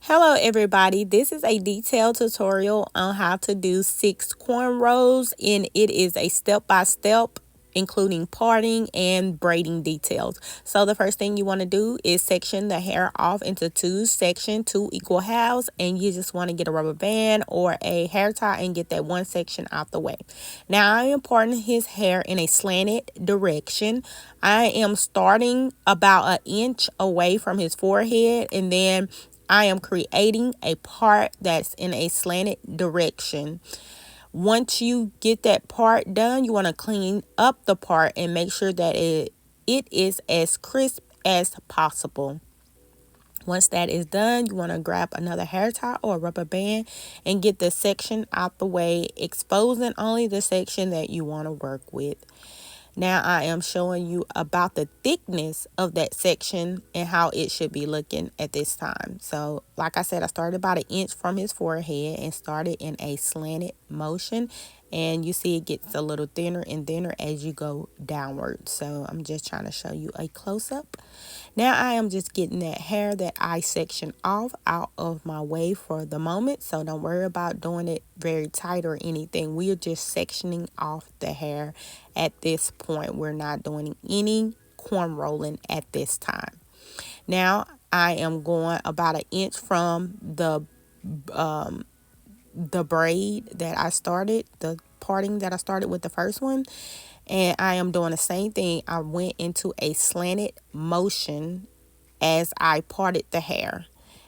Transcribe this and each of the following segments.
Hello everybody, this is a detailed tutorial on how to do 6 cornrows, and it is a step-by-step including parting and braiding details. So the first thing you want to do is section the hair off into two equal halves, and you just want to get a rubber band or a hair tie and get that one section out the way. Now I am parting his hair in a slanted direction. I am starting about an inch away from his forehead, and then I am creating a part that's in a slanted direction. Once you get that part done, you want to clean up the part and make sure that it is as crisp as possible. Once that is done, you want to grab another hair tie or a rubber band and get the section out the way, exposing only the section that you want to work with. Now I am showing you about the thickness of that section and how it should be looking at this time. So like I said, I started about an inch from his forehead and started in a slanted motion. And you see it gets a little thinner and thinner as you go downward. So I'm just trying to show you a close-up. Now I am just getting that hair that I sectioned off out of my way for the moment. So don't worry about doing it very tight or anything. We are just sectioning off the hair at this point. We're not doing any corn rolling at this time. Now I am going about an inch from the braid that I started, the parting that I started with the first one, and I am doing the same thing. I went into a slanted motion as I parted the hair.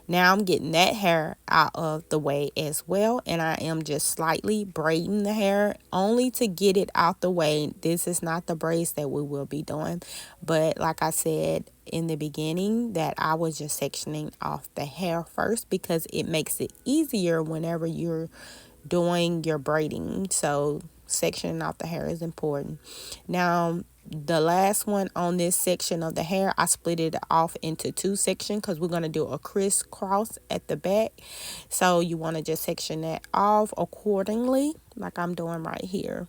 Now I'm getting that hair out of the way as well, and I am just slightly braiding the hair only to get it out the way. This is not the braids that we will be doing, but like I said in the beginning, that I was just sectioning off the hair first because it makes it easier whenever you're doing your braiding. So sectioning off the hair is important. Now the last one on this section of the hair, I split it off into two sections because we're going to do a crisscross at the back. So you want to just section that off accordingly, like I'm doing right here.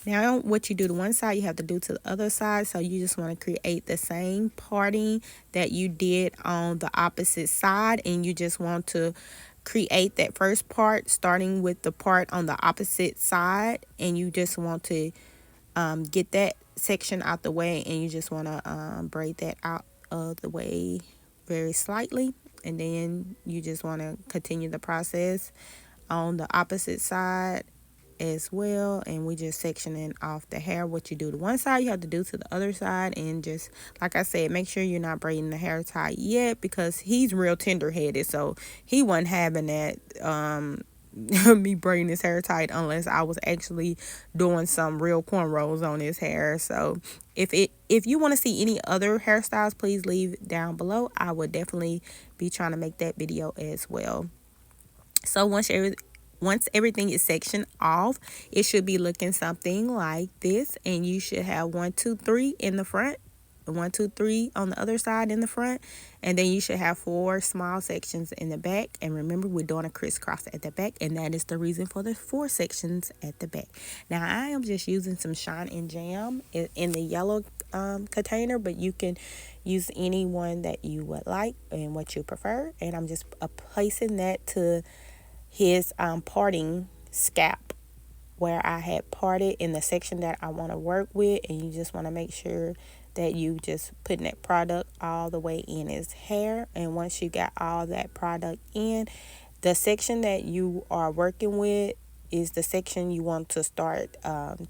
Now what you do to one side, you have to do to the other side. So you just want to create the same parting that you did on the opposite side, and you just want to create that first part starting with the part on the opposite side, and you just want to get that section out the way, and you just want to braid that out of the way very slightly, and then you just want to continue the process on the opposite side as well. And we just sectioning off the hair. What you do to one side, you have to do to the other side. And just like I said, make sure you're not braiding the hair tight yet, because he's real tender headed, so he wasn't having that me braiding his hair tight unless I was actually doing some real cornrows on his hair. So if you want to see any other hairstyles, please leave down below. I would definitely be trying to make that video as well. So once everything is sectioned off, it should be looking something like this, and you should have 1 2 3 in the front, 1 2 3 on the other side in the front, and then you should have 4 small sections in the back. And remember, we're doing a crisscross at the back, and that is the reason for the 4 sections at the back. Now I am just using some shine and jam in the yellow container, but you can use any one that you would like and what you prefer. And I'm just placing that to his parting scalp where I had parted in the section that I want to work with. And you just want to make sure that you just putting that product all the way in his hair. And once you got all that product in, the section that you are working with is the section you want to start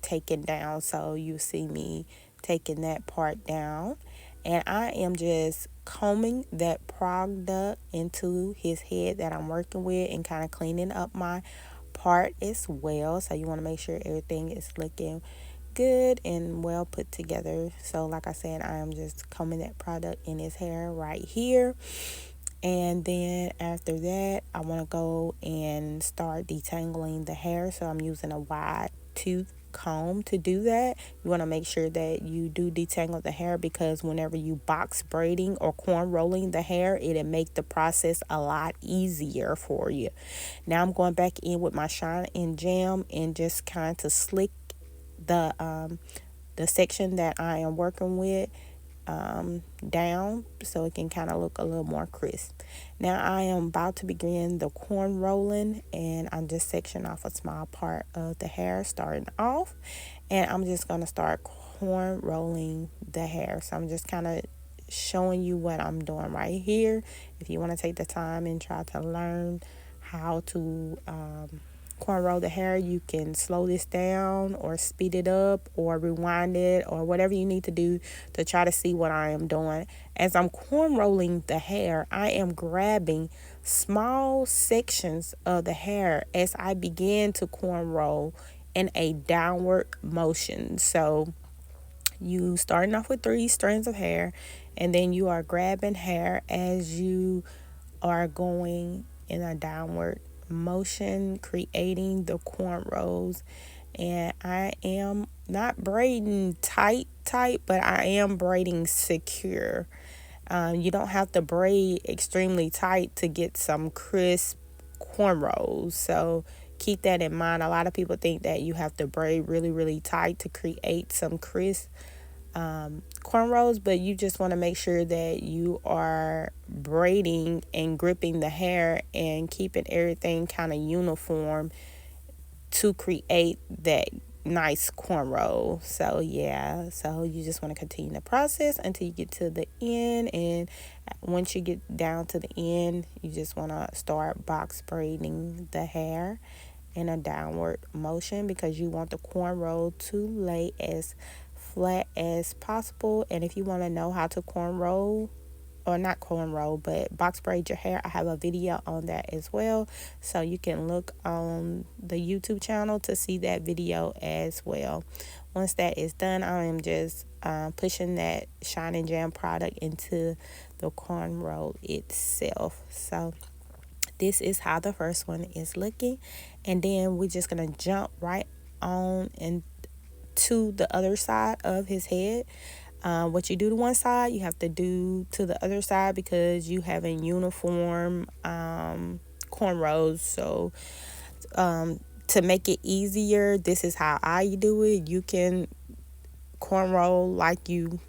taking down. So you see me taking that part down, and I am just combing that product into his head that I'm working with and kind of cleaning up my part as well. So you want to make sure everything is looking good and well put together. So like I said, I am just combing that product in his hair right here. And then after that, I want to go and start detangling the hair. So I'm using a wide tooth comb to do that. You want to make sure that you do detangle the hair, because whenever you box braiding or corn rolling the hair, it'll make the process a lot easier for you. Now I'm going back in with my shine and jam and just kind of slick the section that I am working with down so it can kind of look a little more crisp. Now I am about to begin the corn rolling, and I'm just sectioning off a small part of the hair starting off, and I'm just going to start corn rolling the hair. So I'm just kind of showing you what I'm doing right here. If you want to take the time and try to learn how to cornrow the hair, you can slow this down or speed it up or rewind it or whatever you need to do to try to see what I am doing. As I'm cornrolling the hair, I am grabbing small sections of the hair as I begin to cornrow in a downward motion. So you starting off with 3 strands of hair, and then you are grabbing hair as you are going in a downward motion, creating the cornrows. And I am not braiding tight, but I am braiding secure. You don't have to braid extremely tight to get some crisp cornrows. So keep that in mind. A lot of people think that you have to braid really tight to create some crisp cornrows, but you just want to make sure that you are braiding and gripping the hair and keeping everything kind of uniform to create that nice cornrow. So yeah, so you just want to continue the process until you get to the end, and once you get down to the end, you just want to start box braiding the hair in a downward motion because you want the cornrow to lay as flat as possible. And if you want to know how to cornrow, or not cornrow, but box braid your hair, I have a video on that as well, so you can look on the YouTube channel to see that video as well. Once that is done, I am just pushing that Shine and Jam product into the cornrow itself. So this is how the first one is looking, and then we're just gonna jump right on into the other side of his head. What you do to one side, you have to do to the other side because you have a uniform cornrows. So to make it easier, this is how I do it. You can cornrow like you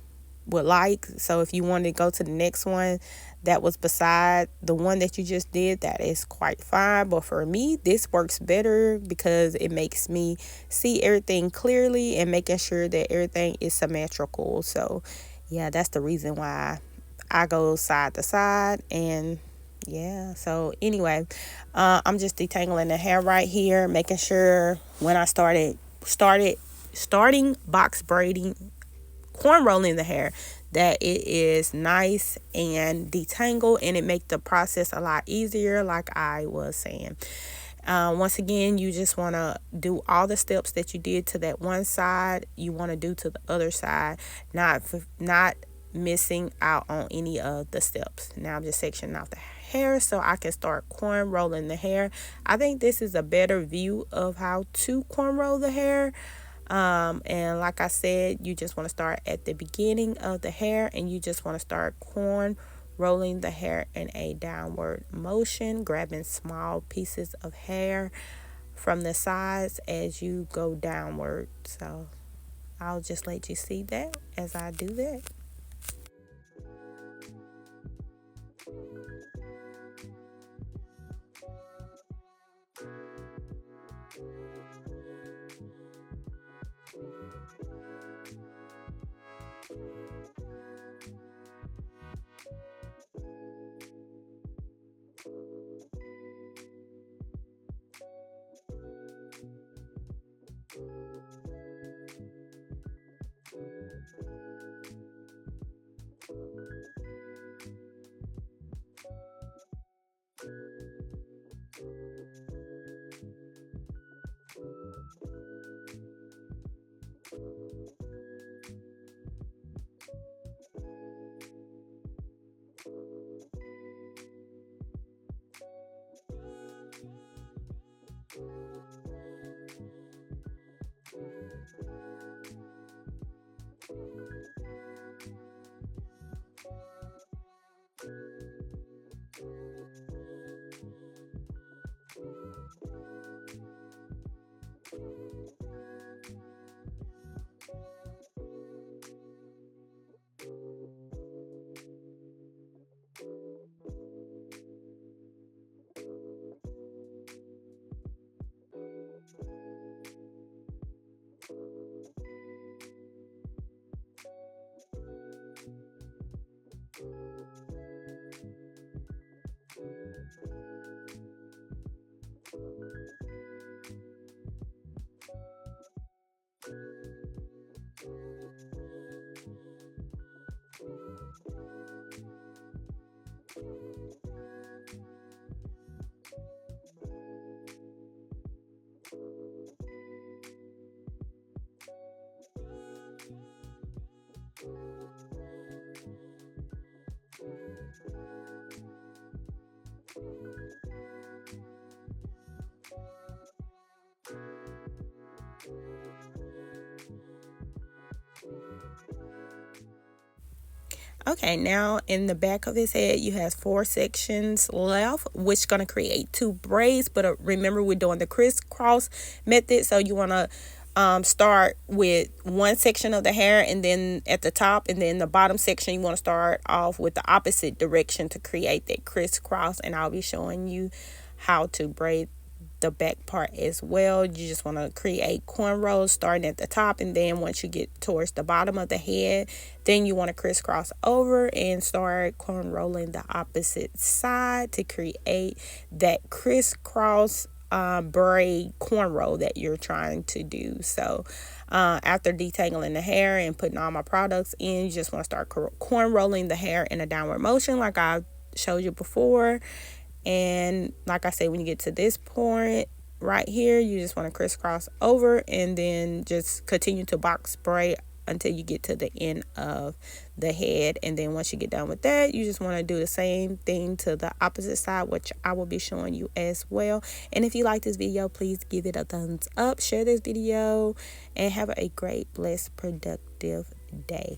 would like. So if you want to go to the next one that was beside the one that you just did, that is quite fine. But for me, this works better because it makes me see everything clearly and making sure that everything is symmetrical. So yeah, that's the reason why I go side to side. And yeah, so anyway, I'm just detangling the hair right here, making sure when I starting box braiding, cornrolling the hair, that it is nice and detangled, and it make the process a lot easier, like I was saying. Once again, you just want to do all the steps that you did to that one side, you want to do to the other side, not missing out on any of the steps. Now I'm just sectioning off the hair so I can start cornrolling the hair. I think this is a better view of how to cornrow the hair. And like I said, you just want to start at the beginning of the hair, and you just want to start rolling the hair in a downward motion, grabbing small pieces of hair from the sides as you go downward. So I'll just let you see that as I do that. Okay, now in the back of his head, you have 4 sections left, which going to create 2 braids. But remember, we're doing the crisscross method, so you want to start with one section of the hair, and then at the top, and then the bottom section, you want to start off with the opposite direction to create that crisscross. And I'll be showing you how to braid the back part as well. You just want to create cornrows starting at the top, and then once you get towards the bottom of the head, then you want to crisscross over and start cornrolling the opposite side to create that crisscross braid cornrow that you're trying to do. So after detangling the hair and putting all my products in, you just want to start cornrolling the hair in a downward motion like I showed you before. And like I said, when you get to this point right here, you just want to crisscross over and then just continue to box braid until you get to the end of the head. And then once you get done with that, you just want to do the same thing to the opposite side, which I will be showing you as well. And if you like this video, please give it a thumbs up, share this video, and have a great, blessed, productive day.